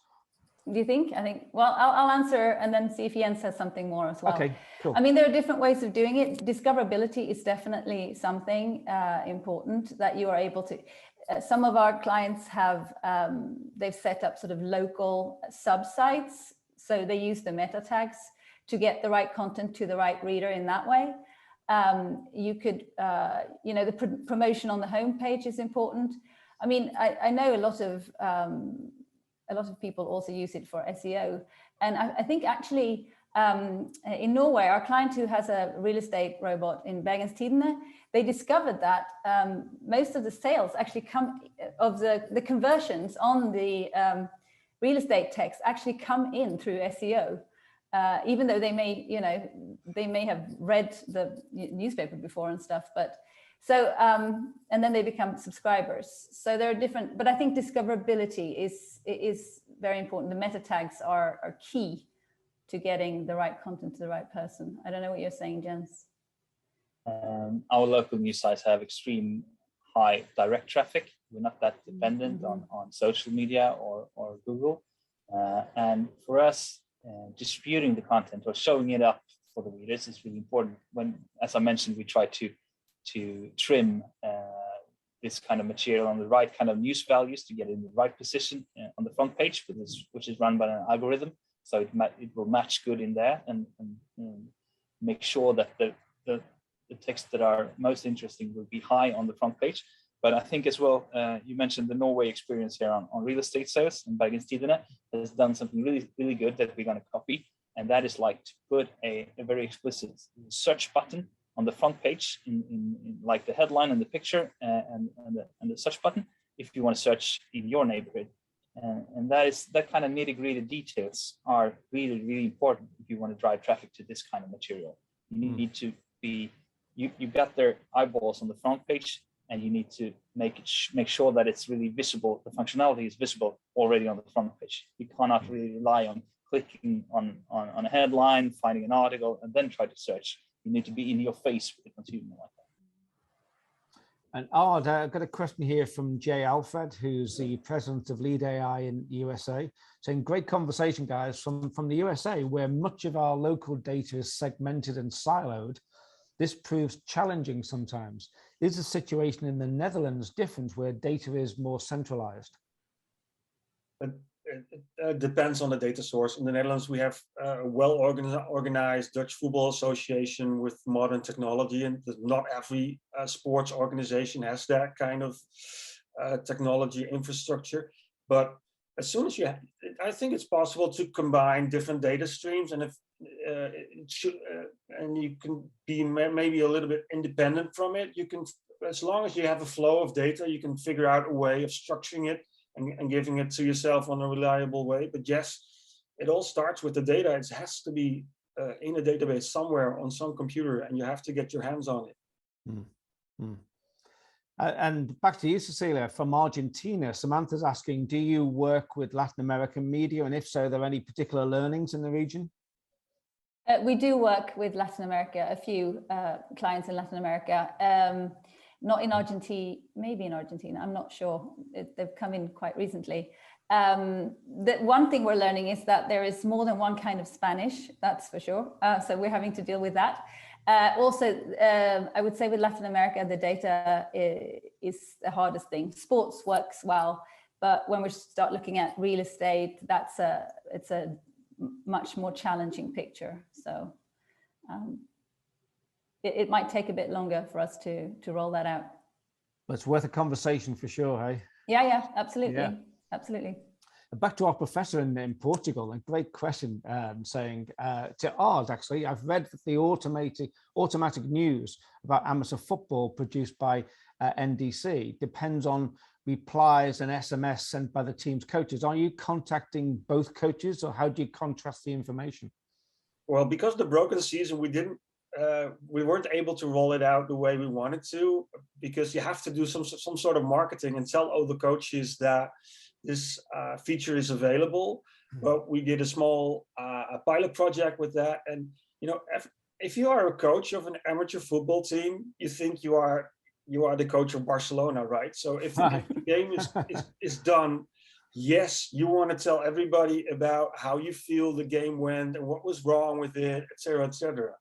Do you think? I think, well, I'll answer and then see if Jens says something more as well. Okay, cool. I mean, there are different ways of doing it. Discoverability is definitely something important that you are able to. Some of our clients have, they've set up sort of local sub-sites. So they use the meta tags to get the right content to the right reader in that way. You could, you know, the promotion on the homepage is important. I mean, I know a lot of people also use it for SEO. And I think actually in Norway, our client who has a real estate robot in Bergens Tidende, they discovered that most of the sales actually come of the conversions on the real estate text actually come in through SEO. Even though they may, you know, they may have read the newspaper before and stuff, but so, and then they become subscribers. So there are different, but I think discoverability is very important. The meta tags are key to getting the right content to the right person. I don't know what you're saying, Jens. Our local news sites have extreme high direct traffic. We're not that dependent on social media or Google. And for us, distributing the content or showing it up for the readers is really important. When, as I mentioned, we try to trim this kind of material on the right kind of news values to get it in the right position on the front page, which is run by an algorithm. So it will match good in there and make sure that the texts that are most interesting will be high on the front page. But I think as well, you mentioned the Norway experience here on real estate sales, and Bergens Tidende has done something really, really good that we're going to copy. And that is like to put a very explicit search button on the front page in like the headline and the picture and the search button if you want to search in your neighborhood. And that kind of nitty-gritty details are really, really important if you want to drive traffic to this kind of material. You need to be, you got their eyeballs on the front page, and you need to make sure that it's really visible. The functionality is visible already on the front page. You cannot really rely on clicking on a headline, finding an article, and then try to search. You need to be in your face with the consumer like that. And Ard, I've got a question here from Jay Alfred, who's the president of Lead AI in USA, saying, great conversation, guys, from the USA, where much of our local data is segmented and siloed. This proves challenging sometimes. Is the situation in the Netherlands different, where data is more centralized? It depends on the data source. In the Netherlands, we have a well-organized Dutch Football Association with modern technology, and not every sports organization has that kind of technology infrastructure. But as soon as you have, I think it's possible to combine different data streams, and if it should, and you can be maybe a little bit independent from it. You can, as long as you have a flow of data, you can figure out a way of structuring it and giving it to yourself on a reliable way. But yes, it all starts with the data. It has to be in a database somewhere on some computer, and you have to get your hands on it. And back to you, Cecilia, from Argentina. Samantha's asking, do you work with Latin American media? And if so, are there any particular learnings in the region? We do work with Latin America, a few clients in Latin America. Not in Argentina, maybe in Argentina, I'm not sure. They've come in quite recently. The one thing we're learning is that there is more than one kind of Spanish, that's for sure. So we're having to deal with that. Also, I would say with Latin America, the data is the hardest thing. Sports works well, but when we start looking at real estate, it's a much more challenging picture. So it might take a bit longer for us to roll that out. But it's worth a conversation for sure, hey? Yeah, absolutely. Yeah. Absolutely. Back to our professor in Portugal, a great question, saying to Ard, actually, I've read the automatic news about amateur football produced by NDC depends on replies and SMS sent by the team's coaches. Are you contacting both coaches, or how do you contrast the information? Well, because of the broken season, we weren't able to roll it out the way we wanted to, because you have to do some sort of marketing and tell all the coaches that this feature is available. But we did a small pilot project with that. And, you know, if you are a coach of an amateur football team, you think you are the coach of Barcelona, right? So if the game is done yes, you want to tell everybody about how you feel the game went and what was wrong with it, etc., etc.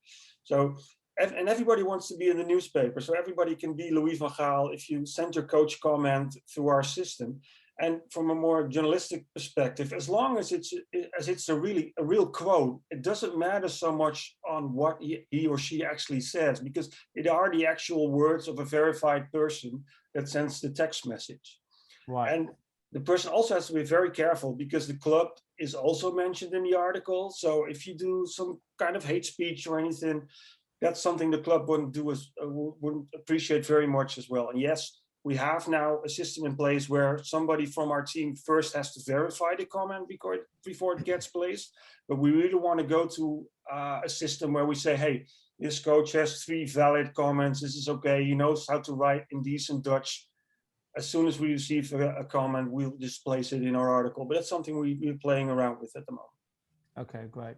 So, and everybody wants to be in the newspaper, so everybody can be Louis van Gaal if you send your coach comment through our system. And from a more journalistic perspective, as long as it's a real quote, it doesn't matter so much on what he or she actually says, because it are the actual words of a verified person that sends the text message. Right. And the person also has to be very careful, because the club is also mentioned in the article. So if you do some kind of hate speech or anything, that's something the club wouldn't appreciate very much as well. And yes, we have now a system in place where somebody from our team first has to verify the comment before it gets placed. But we really want to go to a system where we say, hey, this coach has 3 valid comments. This is okay. He knows how to write in decent Dutch. As soon as we receive a comment, we'll just place it in our article. But that's something we're playing around with at the moment. Okay, great.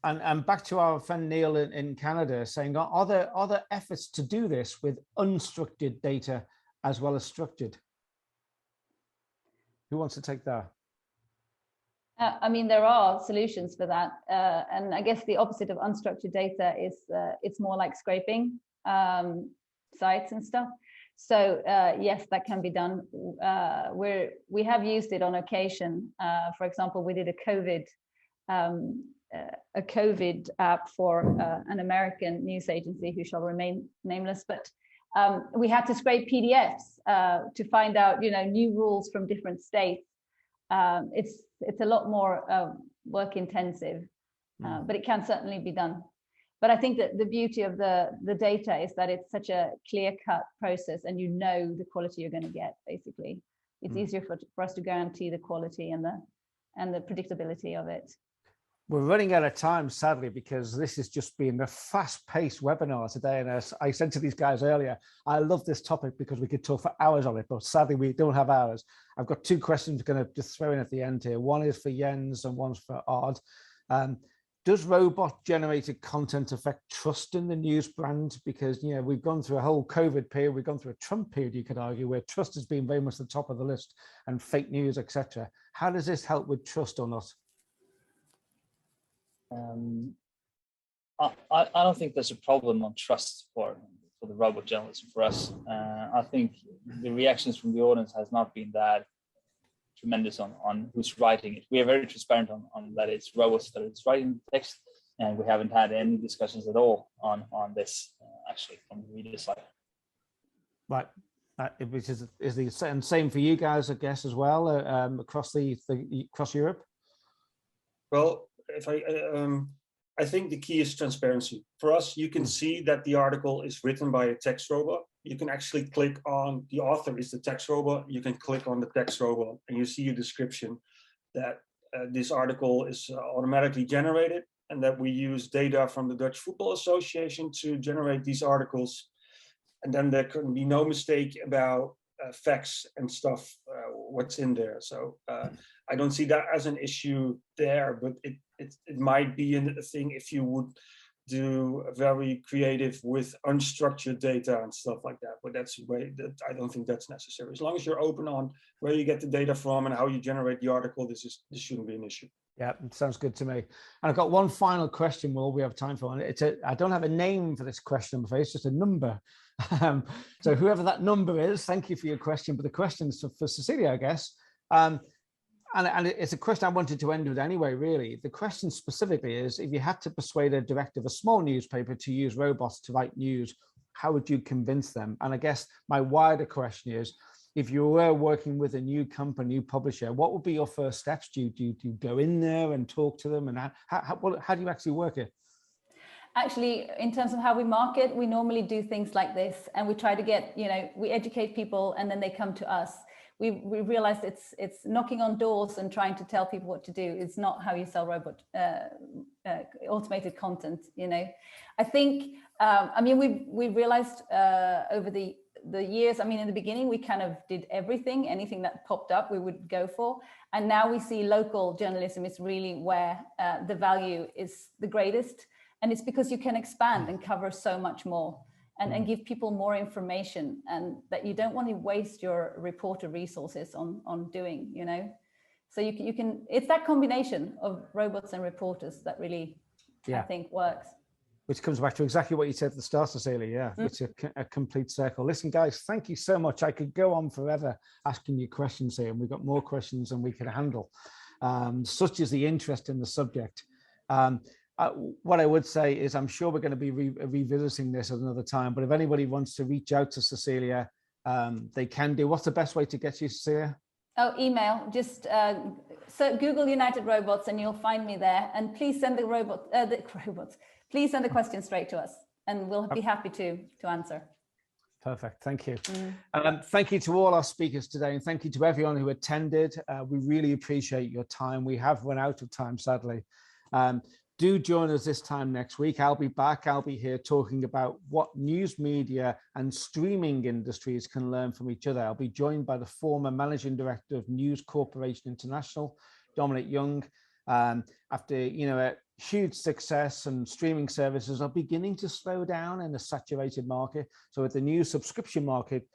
And back to our friend Neil in Canada, saying, are there efforts to do this with unstructured data as well as structured? Who wants to take that? I mean, there are solutions for that. And I guess the opposite of unstructured data is it's more like scraping sites and stuff. So yes, that can be done. We have used it on occasion. For example, we did a COVID app for an American news agency who shall remain nameless, but we had to scrape PDFs to find out, new rules from different states. It's a lot more work intensive, but it can certainly be done. But I think that the beauty of the data is that it's such a clear-cut process, and the quality you're going to get. Basically, it's easier for us to guarantee the quality and the predictability of it. We're running out of time, sadly, because this has just been a fast-paced webinar today. And as I said to these guys earlier, I love this topic because we could talk for hours on it, but sadly we don't have hours. I've got 2 questions I'm going to just throw in at the end here. One is for Jens and one's for Ard. Does robot-generated content affect trust in the news brand? Because we've gone through a whole COVID period, we've gone through a Trump period, you could argue, where trust has been very much the top of the list, and fake news, etc. How does this help with trust or not? I don't think there's a problem on trust for the robot journalism for us. I think the reactions from the audience has not been that tremendous on who's writing it. We are very transparent on that it's robots that it's writing the text, and we haven't had any discussions at all on this actually from the reader side. Right, which is the same for you guys, I guess, as well, across across Europe. Well, if I think the key is transparency. For us, you can see that the article is written by a text robot. You can actually click on the author is the text robot. You can click on the text robot and you see a description that this article is automatically generated, and that we use data from the Dutch Football Association to generate these articles. And then there can be no mistake about facts and stuff, what's in there. So I don't see that as an issue there, but it might be a thing if you would do very creative with unstructured data and stuff like that. But that's way that I don't think that's necessary. As long as you're open on where you get the data from and how you generate the article, this shouldn't be an issue. Yeah, it sounds good to me. And I've got one final question. Will we have time for it? I don't have a name for this question, I'm afraid. It's just a number. So whoever that number is, thank you for your question. But the question is for Cecilia, I guess. And it's a question I wanted to end with anyway, really. The question specifically is, if you had to persuade a director of a small newspaper to use robots to write news, how would you convince them? And I guess my wider question is, if you were working with a new company, new publisher, what would be your first steps? Do you go in there and talk to them? And how do you actually work it? Actually, in terms of how we market, we normally do things like this, and we try to get, we educate people and then they come to us. We realized it's knocking on doors and trying to tell people what to do. It's not how you sell automated content. I think, we realized over the years, in the beginning, we kind of did everything, anything that popped up, we would go for. And now we see local journalism is really where the value is the greatest. And it's because you can expand and cover so much more and give people more information, and that you don't want to waste your reporter resources on doing, So you can, it's that combination of robots and reporters that really, I think, works. Which comes back to exactly what you said at the start, Cecilia. It's a complete circle. Listen, guys, thank you so much. I could go on forever asking you questions here, and we've got more questions than we could handle. Such is the interest in the subject. What I would say is I'm sure we're going to be revisiting this at another time, but if anybody wants to reach out to Cecilia, they can do. What's the best way to get you, Cecilia? Oh, email. Just so Google United Robots and you'll find me there. And please send please send the question straight to us, and we'll be happy to answer. Perfect. Thank you. Thank you to all our speakers today, and thank you to everyone who attended. We really appreciate your time. We have run out of time, sadly. Do join us this time next week. I'll be back. I'll be here talking about what news media and streaming industries can learn from each other. I'll be joined by the former Managing Director of News Corporation International, Dominic Young. After a huge success, and streaming services are beginning to slow down in a saturated market. So with the new subscription market,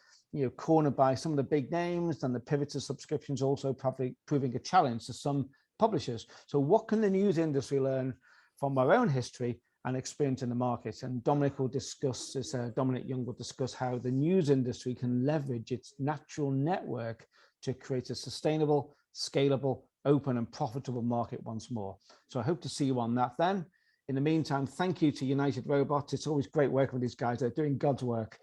cornered by some of the big names, and the pivot to subscriptions also probably proving a challenge to some publishers. So what can the news industry learn from our own history and experience in the market? And Dominic will discuss this. Dominic Young will discuss how the news industry can leverage its natural network to create a sustainable, scalable, open and profitable market once more. So I hope to see you on that then. In the meantime, thank you to United Robots. It's always great working with these guys. They're doing God's work.